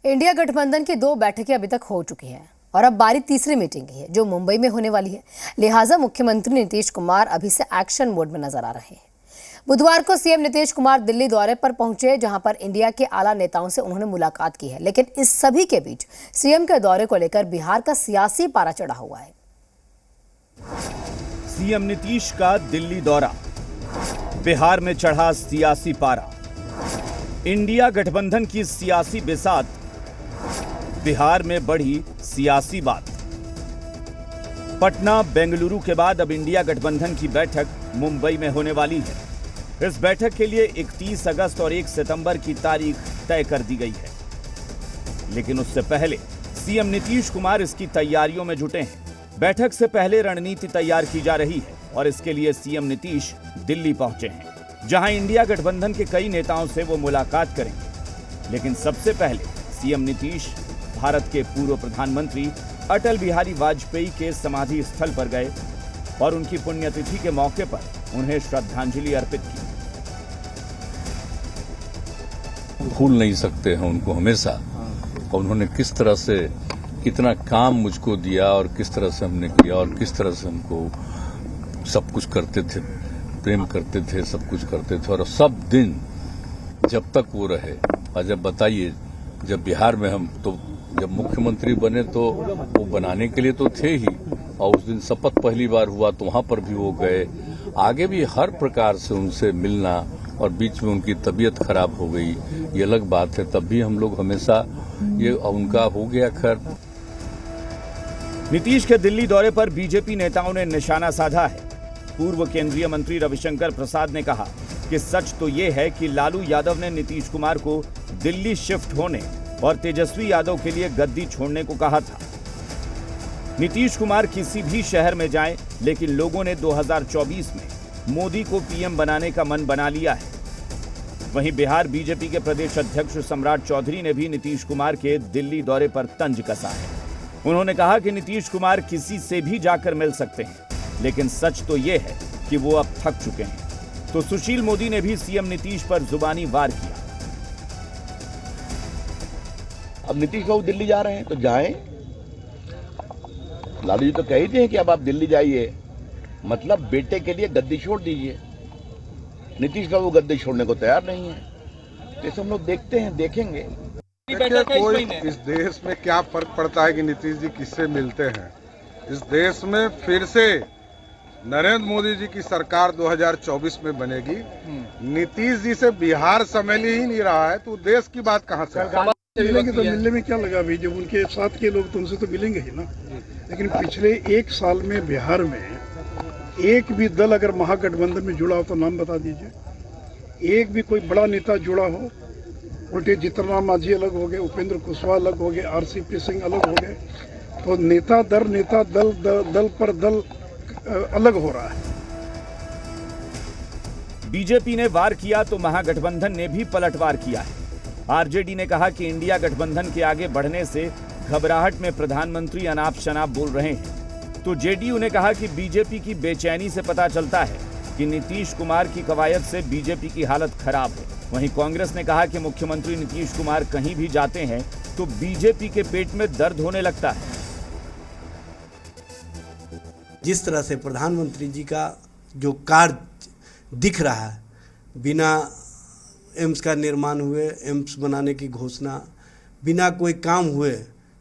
India गठबंधन की 2 बैठकें अभी तक हो चुकी हैं और अब बारी तीसरी मीटिंग की है जो मुंबई में होने वाली है। लिहाजा मुख्यमंत्री नीतीश कुमार अभी से एक्शन मोड में नजर आ रहे हैं। बुधवार को सीएम नीतीश कुमार दिल्ली दौरे पर पहुंचे, जहां पर इंडिया के आला नेताओं से उन्होंने मुलाकात की है। लेकिन इस सभी के बीच सीएम के दौरे को लेकर बिहार का सियासी पारा चढ़ा हुआ है। सीएम नीतीश का दिल्ली दौरा, बिहार में चढ़ा सियासी पारा। इंडिया गठबंधन की सियासी बिसात, बिहार में बढ़ी सियासी बात। पटना बेंगलुरु के बाद अब इंडिया गठबंधन की बैठक मुंबई में होने वाली है। इस बैठक के लिए 31 अगस्त और 1 सितंबर की तारीख तय कर दी गई है। लेकिन उससे पहले सीएम नीतीश कुमार इसकी तैयारियों में जुटे हैं। बैठक से पहले रणनीति तैयार की जा रही है और इसके लिए सीएम नीतीश दिल्ली पहुंचे हैं, जहां इंडिया गठबंधन के कई नेताओं से वो मुलाकात करेंगे। लेकिन सबसे पहले सीएम नीतीश भारत के पूर्व प्रधानमंत्री अटल बिहारी वाजपेयी के समाधि स्थल पर गए और उनकी पुण्यतिथि के मौके पर उन्हें श्रद्धांजलि अर्पित की। भूल नहीं सकते हैं उनको हमेशा, और उन्होंने किस तरह से कितना काम मुझको दिया और किस तरह से हमने किया और किस तरह से हमको सब कुछ करते थे, प्रेम करते थे, सब कुछ करते थे। और सब दिन जब तक वो रहे, और जब बताइए जब बिहार में हम तो जब मुख्यमंत्री बने तो वो बनाने के लिए तो थे ही, और उस दिन शपथ पहली बार हुआ तो वहां पर भी वो गए। आगे भी हर प्रकार से उनसे मिलना, और बीच में उनकी तबीयत खराब हो गई, ये अलग बात है, तब भी हम लोग हमेशा ये उनका हो गया। खैर, नीतीश के दिल्ली दौरे पर बीजेपी नेताओं ने निशाना साधा है। पूर्व केंद्रीय मंत्री रविशंकर प्रसाद ने कहा कि सच तो ये है कि लालू यादव ने नीतीश कुमार को दिल्ली शिफ्ट होने और तेजस्वी यादव के लिए गद्दी छोड़ने को कहा था। नीतीश कुमार किसी भी शहर में जाएं, लेकिन लोगों ने 2024 में मोदी को पीएम बनाने का मन बना लिया है। वहीं बिहार बीजेपी के प्रदेश अध्यक्ष सम्राट चौधरी ने भी नीतीश कुमार के दिल्ली दौरे पर तंज कसा है। उन्होंने कहा कि नीतीश कुमार किसी से भी जाकर मिल सकते हैं, लेकिन सच तो ये है कि वो अब थक चुके हैं। तो सुशील मोदी ने भी सीएम नीतीश पर जुबानी वार किया। अब नीतीश बाबू दिल्ली जा रहे हैं तो जाएं। लालू जी तो कह ही थे कि अब आप दिल्ली जाइए, मतलब बेटे के लिए गद्दी छोड़ दीजिए। नीतीश बाबू गद्दी छोड़ने को तैयार नहीं है, तो हम लोग देखते हैं, देखेंगे। कोई इस देश में क्या फर्क पड़ता है कि नीतीश जी किससे मिलते हैं। इस देश में फिर से नरेंद्र मोदी जी की सरकार 2024 में बनेगी। नीतीश जी से बिहार संभल ही नहीं रहा है, तो देश की बात कहाँ से? मिलेंगे तो मिलने में क्या लगा भाई, जब उनके साथ के लोग तो उनसे तो मिलेंगे ही ना। लेकिन पिछले 1 साल में बिहार में एक भी दल अगर महागठबंधन में जुड़ा हो तो नाम बता दीजिए। एक भी कोई बड़ा नेता जुड़ा हो। उल्टे जीतनराम मांझी अलग हो गए, उपेंद्र कुशवाहा अलग हो गए, आरसीपी सिंह अलग हो गए, तो नेता दर नेता दल पर दल अलग हो रहा है। बीजेपी ने वार किया तो महागठबंधन ने भी पलटवार किया है। आरजेडी ने कहा कि इंडिया गठबंधन के आगे बढ़ने से घबराहट में प्रधानमंत्री अनाप शनाप बोल रहे हैं। तो जेडीयू ने कहा कि बीजेपी की बेचैनी से पता चलता है कि नीतीश कुमार की कवायद से बीजेपी की हालत खराब है। वहीं कांग्रेस ने कहा कि मुख्यमंत्री नीतीश कुमार कहीं भी जाते हैं तो बीजेपी के पेट में दर्द होने लगता है। जिस तरह से प्रधानमंत्री जी का जो कार्य दिख रहा है, बिना एम्स का निर्माण हुए, एम्स बनाने की घोषणा, बिना कोई काम हुए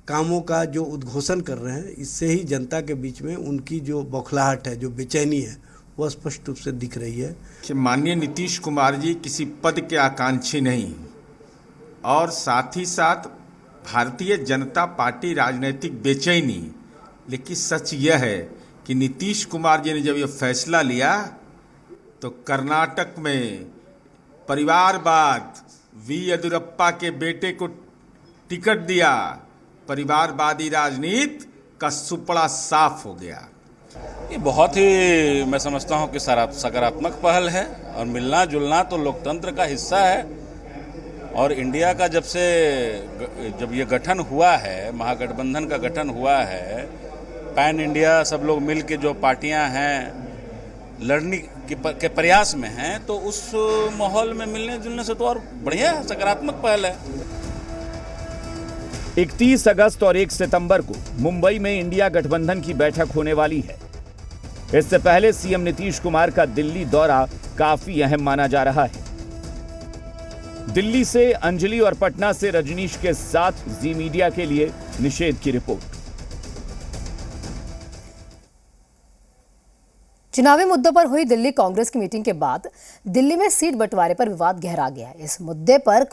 कामों का जो उद्घोषण कर रहे हैं, इससे ही जनता के बीच में उनकी जो बौखलाहट है, जो बेचैनी है, वह स्पष्ट रूप से दिख रही है। माननीय नीतीश कुमार जी किसी पद के आकांक्षी नहीं, और साथ ही साथ भारतीय जनता पार्टी राजनीतिक बेचैनी। लेकिन सच यह है कि नीतीश कुमार जी ने जब यह फैसला लिया तो कर्नाटक में परिवारवाद, वी येदियुरप्पा के बेटे को टिकट दिया, परिवारवादी राजनीति का सुपड़ा साफ हो गया। ये बहुत ही, मैं समझता हूँ कि सकारात्मक पहल है, और मिलना जुलना तो लोकतंत्र का हिस्सा है। और इंडिया का जब ये गठन हुआ है, महागठबंधन का गठन हुआ है, पैन इंडिया सब लोग मिल के जो पार्टियां हैं लड़ने के प्रयास में हैं, तो उस माहौल में मिलने जुलने से तो और बढ़िया है, सकारात्मक पहल है। 31 अगस्त और 1 सितंबर को मुंबई में इंडिया गठबंधन की बैठक होने वाली है। इससे पहले सीएम नीतीश कुमार का दिल्ली दौरा काफी अहम माना जा रहा है। दिल्ली से अंजलि और पटना से रजनीश के साथ जी मीडिया के लिए निषेध की रिपोर्ट। चुनावी मुद्दों पर हुई दिल्ली कांग्रेस की मीटिंग के बाद दिल्ली में सीट बंटवारे पर विवाद गहरा गया है। इस मुद्दे पर